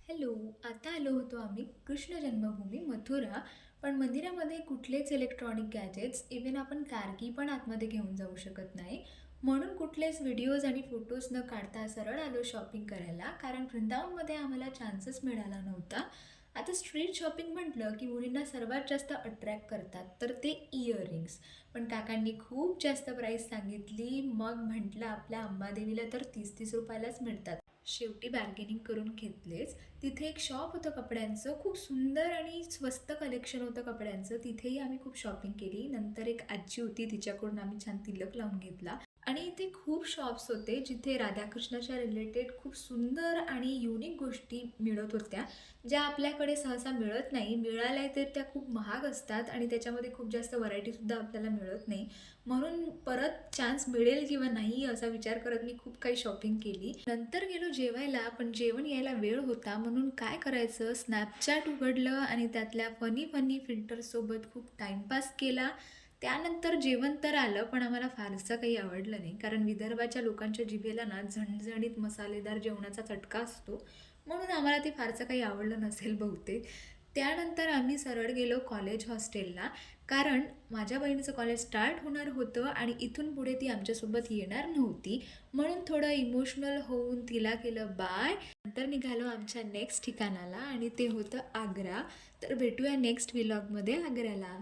Hello. आता आलो होतो आम्ही कृष्ण जन्मभूमी मथुरा. पण मंदिरामध्ये कुठलेच इलेक्ट्रॉनिक गॅजेट्स इवन आपण कारकी पण आतमध्ये घेऊन जाऊ शकत नाही. म्हणून कुठलेच व्हिडिओज आणि फोटोज न काढता सरळ आलो शॉपिंग करायला, कारण वृंदावनमध्ये आम्हाला चान्सच मिळाला नव्हता. आता स्ट्रीट शॉपिंग म्हटलं की मुलींना सर्वात जास्त अट्रॅक्ट करतात तर ते इयरिंग्स. पण काकांनी खूप जास्त प्राईस सांगितली. मग म्हटलं आपल्या अंबादेवीला तर 30-30 रुपयालाच मिळतात. शेवटी बार्गेनिंग करून घेतलेच. तिथे एक शॉप होतं कपड्यांचं, खूप सुंदर आणि स्वस्त कलेक्शन होतं कपड्यांचं. तिथेही आम्ही खूप शॉपिंग केली. नंतर एक आजी होती, तिच्याकडून आम्ही छान तिलक लावून घेतला. आणि इथे खूप शॉप्स होते जिथे राधाकृष्णाच्या रिलेटेड खूप सुंदर आणि युनिक गोष्टी मिळत होत्या, ज्या आपल्याकडे सहसा मिळत नाही. मिळाल्या तर त्या खूप महाग असतात आणि त्याच्यामध्ये खूप जास्त व्हरायटीसुद्धा आपल्याला मिळत नाही. म्हणून परत चान्स मिळेल किंवा नाही असा विचार करत मी खूप काही शॉपिंग केली. नंतर गेलो जेवायला, पण जेवण यायला वेळ होता म्हणून काय करायचं, स्नॅपचॅट उघडलं आणि त्यातल्या फनी फनी फिल्टरसोबत खूप टाईमपास केला. त्यानंतर जेवण तर आलं, पण आम्हाला फारसं काही आवडलं नाही, कारण विदर्भाच्या लोकांच्या जिभेला ना झणझणीत मसालेदार जेवणाचा चटका असतो. म्हणून आम्हाला ते फारसं काही आवडलं नसेल बहुतेक. त्यानंतर आम्ही सरळ गेलो कॉलेज हॉस्टेलला, कारण माझ्या बहिणीचं कॉलेज स्टार्ट होणार होतं आणि इथून पुढे ती आमच्यासोबत येणार नव्हती. म्हणून थोडं इमोशनल होऊन तिला केलं बाय. नंतर निघालो आमच्या नेक्स्ट ठिकाणाला आणि ते होतं आग्रा. तर भेटूया नेक्स्ट व्लॉगमध्ये आग्र्याला.